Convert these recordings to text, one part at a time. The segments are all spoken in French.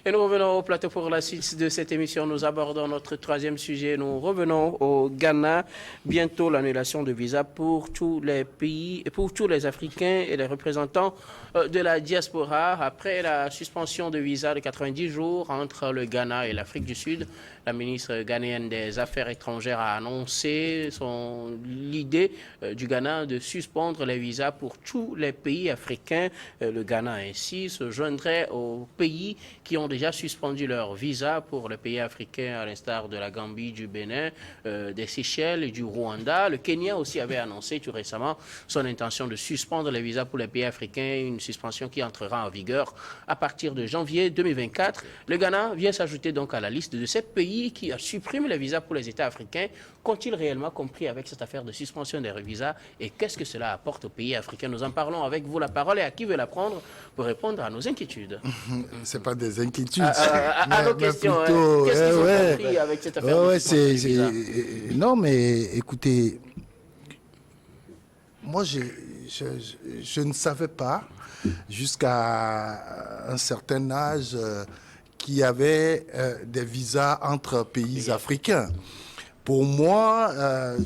Et nous revenons au plateau pour la suite de cette émission. Nous abordons notre troisième sujet. Nous revenons au Ghana. Bientôt l'annulation de visa pour tous les pays, pour tous les Africains et les représentants de la diaspora. Après la suspension de visa de 90 jours entre le Ghana et l'Afrique du Sud, la ministre ghanéenne des Affaires étrangères a annoncé l'idée du Ghana de suspendre les visas pour tous les pays africains. Le Ghana ainsi se joindrait aux pays qui ont déjà suspendu leur visa pour les pays africains, à l'instar de la Gambie, du Bénin, des Seychelles et du Rwanda. Le Kenya aussi avait annoncé tout récemment son intention de suspendre les visas pour les pays africains, une suspension qui entrera en vigueur à partir de janvier 2024. Le Ghana vient s'ajouter donc à la liste de ces pays qui suppriment les visas pour les États africains. Qu'ont-ils réellement compris avec cette affaire de suspension des visas et qu'est-ce que cela apporte aux pays africains? Nous en parlons avec vous. La parole est à qui veut la prendre pour répondre à nos inquiétudes. Ce n'est pas des inquiétudes. À nos questions. Plutôt, qu'est-ce qu'ils ont compris avec cette affaire de suspension des visas? Non, mais écoutez, moi, je ne savais pas, jusqu'à un certain âge, qu'il y avait des visas entre pays africains. Pour moi,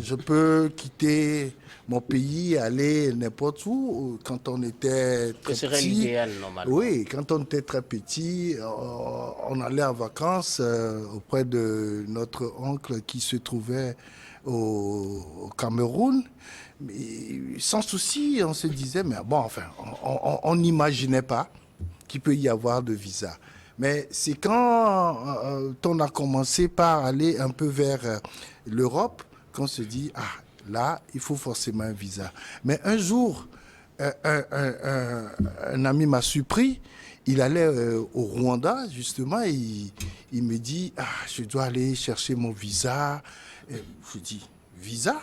je peux quitter mon pays, aller n'importe où. Quand on était très petit... Ce serait l'idéal, normalement. Oui, quand on était très petit, on allait en vacances auprès de notre oncle qui se trouvait au Cameroun. Mais sans souci, on se disait, mais bon, enfin, on n'imaginait pas qu'il peut y avoir de visa. Mais c'est quand on a commencé par aller un peu vers l'Europe qu'on se dit, ah, là, il faut forcément un visa. Mais un jour, un ami m'a surpris. Il allait au Rwanda, justement, et il me dit, ah, je dois aller chercher mon visa. Et je dis, visa ?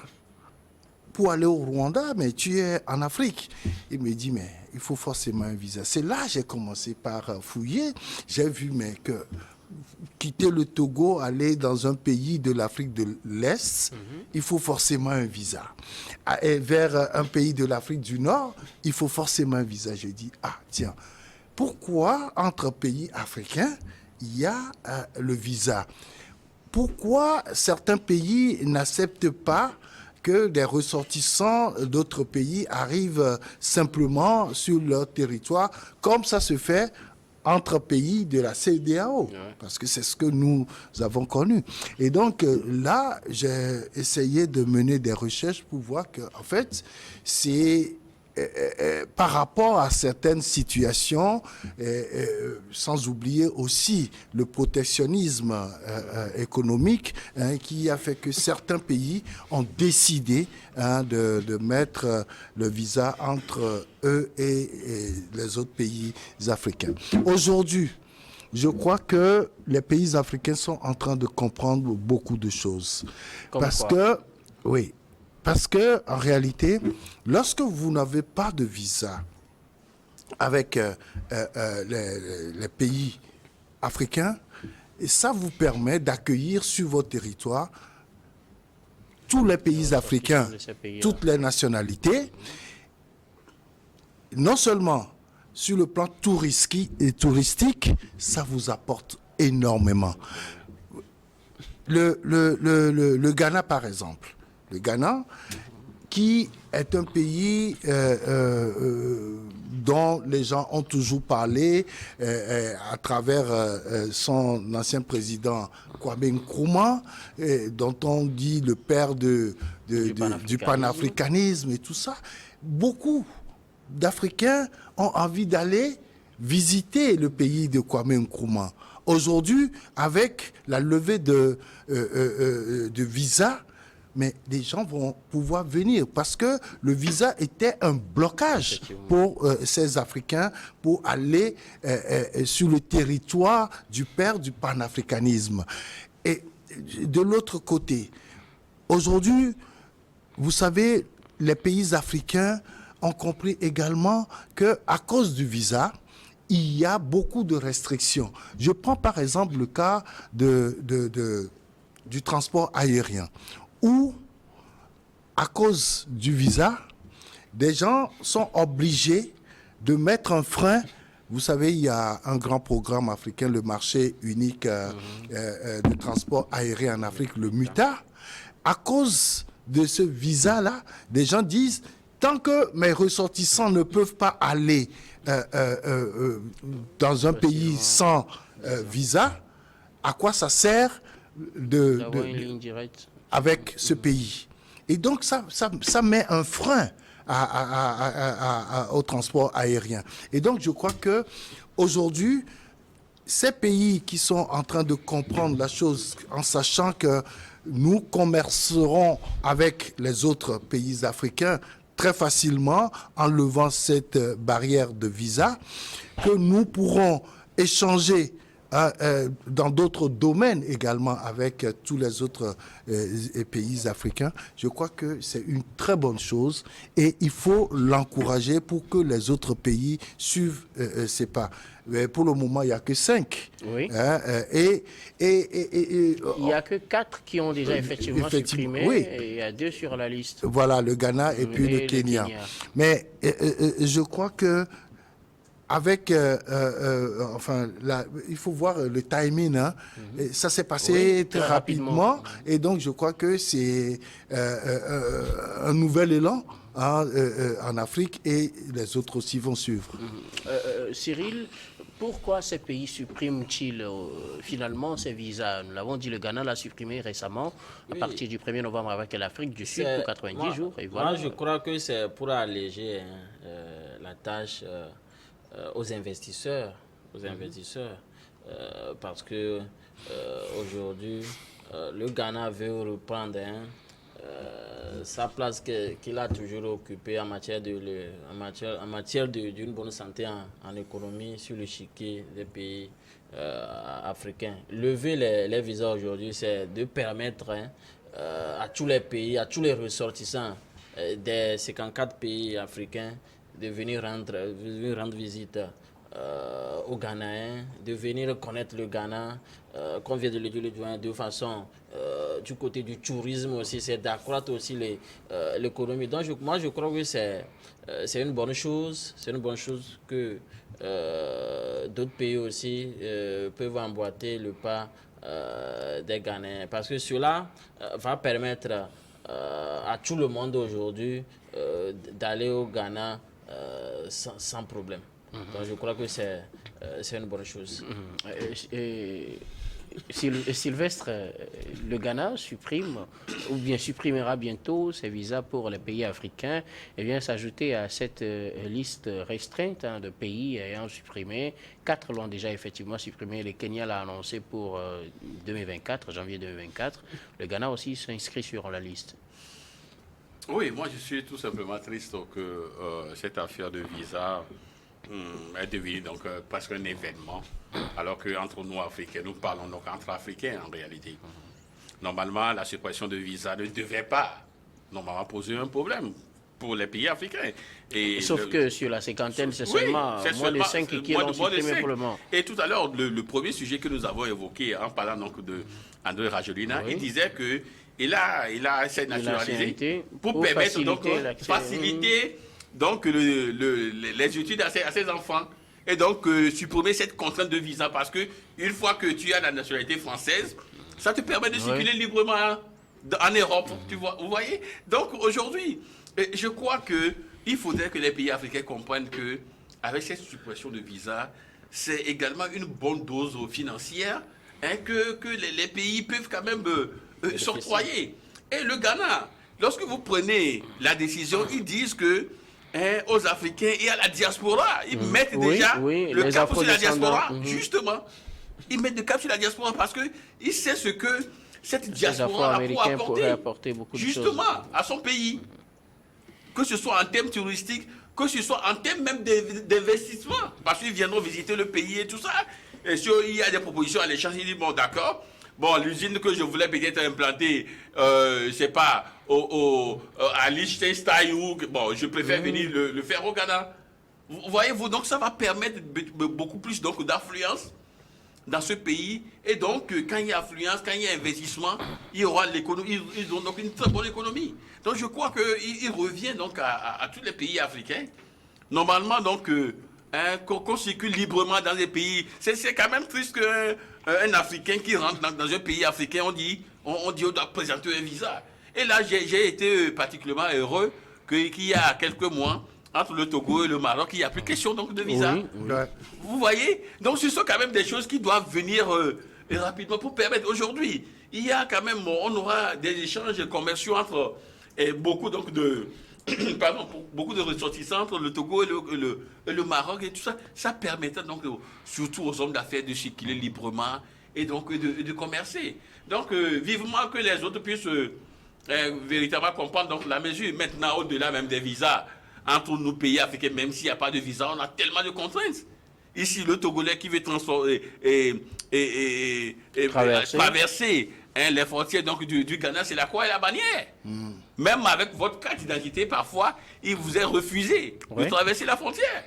Pour aller au Rwanda, mais tu es en Afrique. Il me dit, mais il faut forcément un visa. C'est là que j'ai commencé par fouiller. J'ai vu que quitter le Togo, aller dans un pays de l'Afrique de l'Est, il faut forcément un visa. Et vers un pays de l'Afrique du Nord, il faut forcément un visa. Je dis, ah tiens, pourquoi entre pays africains, il y a le visa? Pourquoi certains pays n'acceptent pas que des ressortissants d'autres pays arrivent simplement sur leur territoire, comme ça se fait entre pays de la CEDEAO, parce que c'est ce que nous avons connu. Et donc là, j'ai essayé de mener des recherches pour voir que, en fait, c'est par rapport à certaines situations, sans oublier aussi le protectionnisme économique qui a fait que certains pays ont décidé de mettre le visa entre eux et les autres pays africains. Aujourd'hui, je crois que les pays africains sont en train de comprendre beaucoup de choses. Parce que, en réalité, lorsque vous n'avez pas de visa avec les pays africains, et ça vous permet d'accueillir sur votre territoire tous les pays africains, toutes les nationalités, non seulement sur le plan touristique, ça vous apporte énormément. Le Ghana, par exemple. Le Ghana, qui est un pays dont les gens ont toujours parlé à travers son ancien président Kwame Nkrumah, dont on dit le père du panafricanisme et tout ça. Beaucoup d'Africains ont envie d'aller visiter le pays de Kwame Nkrumah. Aujourd'hui, avec la levée de visas, mais les gens vont pouvoir venir parce que le visa était un blocage pour ces Africains pour aller sur le territoire du père du panafricanisme. Et de l'autre côté, aujourd'hui, vous savez, les pays africains ont compris également qu'à cause du visa, il y a beaucoup de restrictions. Je prends par exemple le cas du transport aérien, où, à cause du visa, des gens sont obligés de mettre un frein Vous savez, il y a un grand programme africain, le marché unique de transport aérien en Afrique, le MUTA. À cause de ce visa-là, des gens disent, tant que mes ressortissants ne peuvent pas aller dans un pays sans visa, à quoi ça sert D'avoir une ligne directe avec ce pays? Et donc, ça met un frein au transport aérien. Et donc, je crois que aujourd'hui, ces pays qui sont en train de comprendre la chose en sachant que nous commercerons avec les autres pays africains très facilement en levant cette barrière de visa, que nous pourrons échanger dans d'autres domaines également avec tous les autres pays africains. Je crois que c'est une très bonne chose et il faut l'encourager pour que les autres pays suivent ces pas. Mais pour le moment, il n'y a que 5. Oui. Il n'y a que 4 qui ont déjà effectivement supprimé. Oui. Et il y a 2 sur la liste. Voilà, le Ghana et puis le Kenya. Mais je crois que avec, il faut voir le timing. Hein. Ça s'est passé très rapidement. Et donc, je crois que c'est un nouvel élan en Afrique et les autres aussi vont suivre. Cyril, pourquoi ces pays suppriment-ils finalement ces visas? Nous l'avons dit, le Ghana l'a supprimé récemment, à partir du 1er novembre avec l'Afrique du Sud pour 90 jours. Et voilà. Moi, je crois que c'est pour alléger la tâche aux investisseurs. Parce que aujourd'hui, le Ghana veut reprendre sa place qu'il a toujours occupée en matière d'une bonne santé en économie sur l'échiquier des pays africains. Lever les visas aujourd'hui, c'est de permettre à tous les pays, à tous les ressortissants des 54 pays africains de venir rendre visite aux Ghanéens, de venir connaître le Ghana, comme vient de le dire le doyen, de façon du côté du tourisme aussi, c'est d'accroître aussi l'économie. Donc moi je crois que c'est une bonne chose, que d'autres pays aussi peuvent emboîter le pas des Ghanéens, parce que cela va permettre à tout le monde aujourd'hui d'aller au Ghana sans problème. Donc je crois que c'est une bonne chose. Sylvestre, le Ghana supprime, ou bien supprimera bientôt ses visas pour les pays africains, et vient s'ajouter à cette liste restreinte de pays ayant supprimé. 4 l'ont déjà effectivement supprimé. Le Kenya l'a annoncé pour 2024, janvier 2024. Le Ghana aussi s'inscrit sur la liste. Oui, moi je suis tout simplement triste que cette affaire de visa est devenue donc presque un événement, alors qu'entre nous Africains, nous parlons donc entre Africains en réalité. Normalement, la suppression de visa ne devait pas normalement poser un problème pour les pays africains. Sauf que sur la cinquantaine, c'est seulement moins de 5 qui l'ont supprimé pour le moment. Et tout à l'heure, le premier sujet que nous avons évoqué en parlant donc de André Rajolina, il disait que il a essayé de nationaliser pour permettre donc faciliter donc les études à ses enfants, et donc supprimer cette contrainte de visa, parce que une fois que tu as la nationalité française, ça te permet de circuler librement en Europe, tu vois, vous voyez. Donc aujourd'hui, je crois que il faudrait que les pays africains comprennent que avec cette suppression de visa, c'est également une bonne dose financière que les pays peuvent quand même s'octroyer. Et le Ghana, lorsque vous prenez la décision, ils disent que aux Africains et à la diaspora, ils mettent déjà le cap sur la diaspora, justement. Ils mettent le cap sur la diaspora parce qu'ils savent ce que cette diaspora pourrait apporter beaucoup justement de choses à son pays. Que ce soit en termes touristiques, que ce soit en termes même d'investissement, parce qu'ils viendront visiter le pays et tout ça. Et si il y a des propositions à l'échange, ils disent bon d'accord, bon l'usine que je voulais peut-être implanter, je sais pas, à Liechtenstein, ou bon, je préfère venir le faire au Ghana. Vous voyez-vous, donc ça va permettre beaucoup plus d'affluence dans ce pays. Et donc, quand il y a affluence, quand il y a investissement, il y aura l'économie, ils ont donc une très bonne économie. Donc je crois qu'il revient donc à tous les pays africains, normalement donc, qu'on circule librement dans les pays. C'est quand même plus qu'un Africain qui rentre dans un pays africain, on dit on doit présenter un visa. Et là, j'ai été particulièrement heureux qu'il y a quelques mois, entre le Togo et le Maroc, il n'y a plus question donc de visa. Oui. Vous voyez? Donc ce sont quand même des choses qui doivent venir rapidement pour permettre. Aujourd'hui, il y a quand même, on aura des échanges commerciaux entre beaucoup donc de... beaucoup de ressortissants entre le Togo et le Maroc et tout ça. Ça permettra donc surtout aux hommes d'affaires de circuler librement et donc de commercer. Donc vivement que les autres puissent véritablement comprendre donc la mesure. Maintenant, au-delà même des visas entre nos pays africains, même s'il n'y a pas de visa, on a tellement de contraintes. Ici, le Togolais qui veut traverser les frontières donc, du Ghana, c'est la croix et la bannière. Même avec votre carte d'identité, parfois, il vous est refusé de traverser la frontière.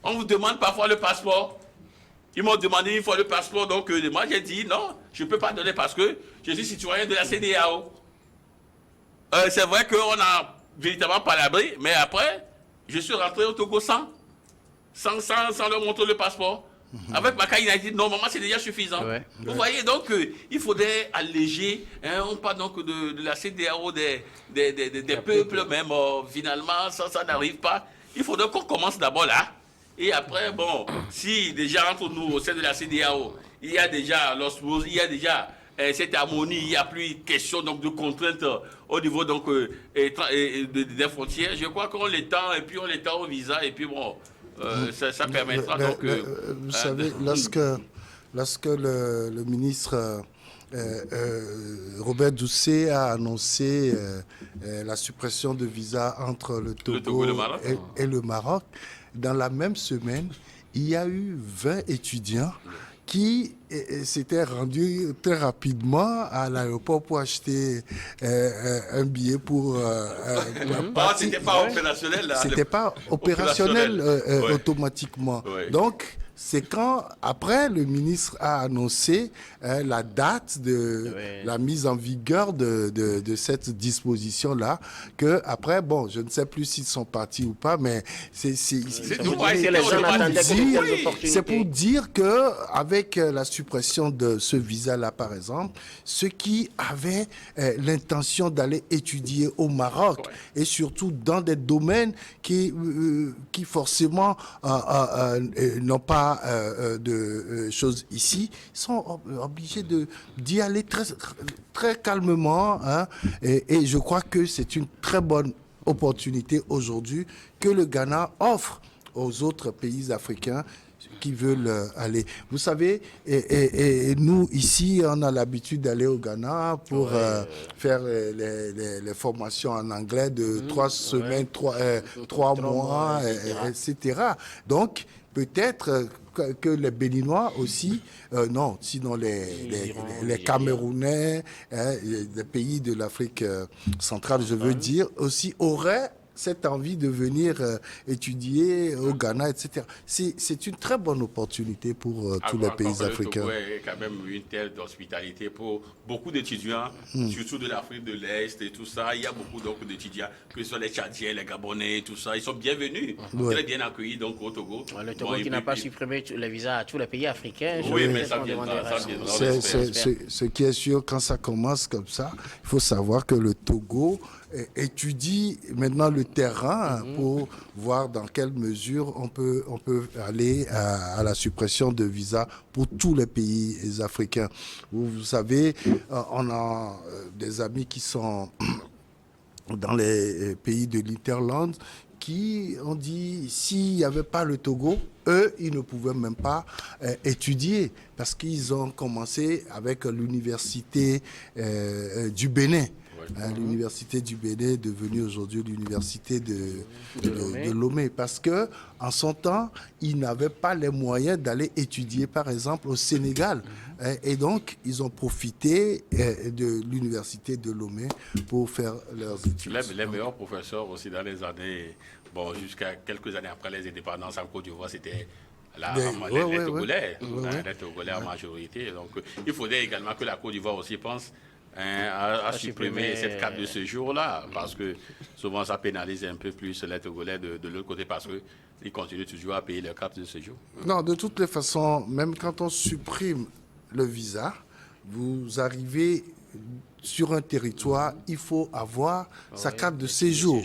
On vous demande parfois le passeport. Ils m'ont demandé une fois le passeport, donc moi j'ai dit non, je ne peux pas donner parce que je suis citoyen de la CEDEAO. C'est vrai qu'on a véritablement palabré, mais après, je suis rentré au Togo sans leur montrer le passeport. Avec ma carte d'identité, normalement, c'est déjà suffisant. Vous voyez, donc, il faudrait alléger. On parle donc de la CEDEAO, des peuples même. Finalement, ça n'arrive pas. Il faudrait qu'on commence d'abord là. Et après, bon, si déjà entre nous, au sein de la CEDEAO, il y a déjà l'osmose, il y a déjà cette harmonie, il n'y a plus question donc, de contraintes au niveau donc, des frontières. Je crois qu'on l'étend et puis on l'étend au visa et puis bon... ça permettra donc... vous savez, lorsque le ministre Robert Doucet a annoncé la suppression de visa entre le Togo et le Maroc, dans la même semaine, il y a eu 20 étudiants qui s'étaient rendus très rapidement à l'aéroport pour acheter un billet pour c'était pas opérationnel là. C'était pas opérationnel automatiquement. Oui. Donc c'est quand, après, le ministre a annoncé la date de la mise en vigueur de cette disposition-là, que après, bon, je ne sais plus s'ils sont partis ou pas, mais c'est pour dire que avec la suppression de ce visa-là, par exemple, ceux qui avaient l'intention d'aller étudier au Maroc, et surtout dans des domaines qui forcément n'ont pas de choses ici, sont obligés d'y aller très calmement. Hein, et je crois que c'est une très bonne opportunité aujourd'hui que le Ghana offre aux autres pays africains qui veulent aller. Vous savez, et nous, ici, on a l'habitude d'aller au Ghana pour faire les formations en anglais de 3 semaines, 3 mois, etc. Donc, peut-être que les Béninois aussi, non, sinon les Camerounais, les pays de l'Afrique centrale, je veux dire, aussi auraient cette envie de venir étudier au Ghana, etc. C'est une très bonne opportunité pour tous les pays africains. Le Togo est quand même une terre d'hospitalité pour beaucoup d'étudiants, surtout de l'Afrique de l'Est et tout ça. Il y a beaucoup d'étudiants, que ce soit les Tchadiens, les Gabonais et tout ça. Ils sont bienvenus, très bien accueillis donc, au Togo. Le Togo qui n'a pas supprimé les visas à tous les pays africains. Oui, mais ça viendra. Ce qui est sûr, quand ça commence comme ça, il faut savoir que le Togo étudie maintenant le terrain pour voir dans quelle mesure on peut aller à la suppression de visas pour tous les pays africains. Vous savez, on a des amis qui sont dans les pays de l'Interland qui ont dit s'il n'y avait pas le Togo, eux, ils ne pouvaient même pas étudier parce qu'ils ont commencé avec l'université du Bénin. L'université du Bénin est devenue aujourd'hui l'université de Lomé parce que en son temps, ils n'avaient pas les moyens d'aller étudier, par exemple, au Sénégal. Et donc, ils ont profité de l'université de Lomé pour faire leurs études. Les meilleurs professeurs aussi dans les années, bon, jusqu'à quelques années après les indépendances en Côte d'Ivoire, c'était les Togolais en majorité. Donc, il faudrait également que la Côte d'Ivoire aussi pense à supprimer cette carte de séjour-là, parce que souvent ça pénalise un peu plus les Togolais de l'autre côté, parce qu'ils continuent toujours à payer leur carte de séjour. Non, de toutes les façons, même quand on supprime le visa, vous arrivez sur un territoire, il faut avoir sa carte de séjour.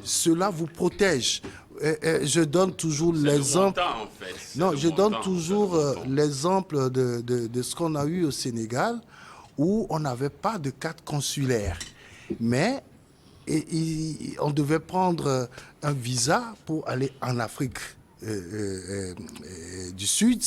Cela vous protège. Je donne toujours l'exemple. En fait. Non, je donne toujours l'exemple de ce qu'on a eu au Sénégal, où on n'avait pas de carte consulaire. Mais on devait prendre un visa pour aller en Afrique du Sud.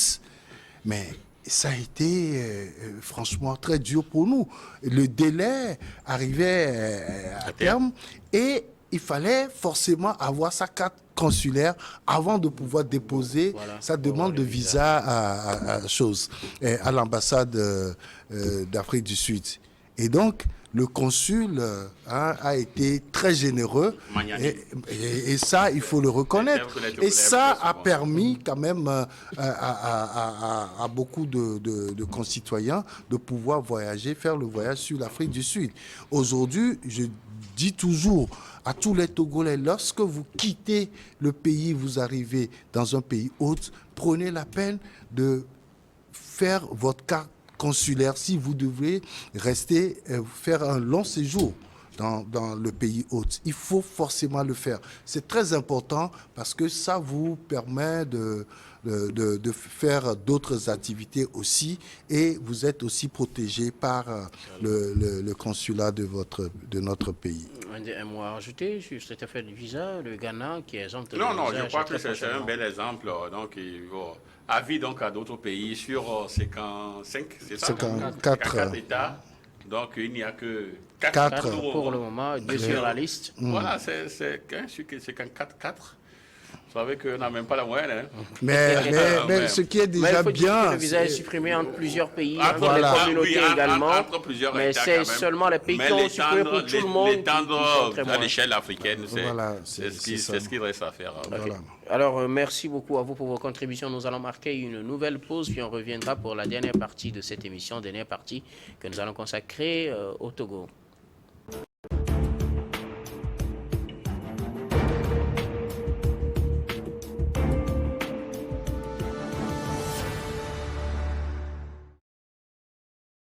Mais ça a été franchement très dur pour nous. Le délai arrivait à terme et il fallait forcément avoir sa carte consulaire avant de pouvoir déposer sa demande de visa à l'ambassade d'Afrique du Sud. Et donc, le consul a été très généreux et ça, il faut le reconnaître. Et ça a permis quand même à beaucoup de concitoyens de pouvoir voyager, faire le voyage sur l'Afrique du Sud. Aujourd'hui, je dis toujours à tous les Togolais, lorsque vous quittez le pays, vous arrivez dans un pays hôte, prenez la peine de faire votre carte consulaire si vous devez rester, faire un long séjour dans le pays hôte. Il faut forcément le faire. C'est très important parce que ça vous permet de faire d'autres activités aussi et vous êtes aussi protégé par le consulat de notre pays. Un mot à rajouter sur cet effet de visa, le Ghana qui est exempt de Non, visa, je crois que c'est un bel exemple. Donc, avis donc à d'autres pays sur 55, c'est ça 54 États. Donc, il n'y a que 4 pour le moment, 2 sur la liste. Voilà, c'est 4. Vous savez qu'on n'a même pas la moyenne. Hein. Mais ce qui est déjà bien... Le visa est supprimé entre plusieurs pays, entre les communautés également. Entre plusieurs mais c'est seulement les pays qui ont supprimé pour tout le monde. L'étendre à l'échelle africaine, c'est ce qu'il reste à faire. Okay. Voilà. Alors, merci beaucoup à vous pour vos contributions. Nous allons marquer une nouvelle pause, puis on reviendra pour la dernière partie de cette émission, dernière partie que nous allons consacrer au Togo.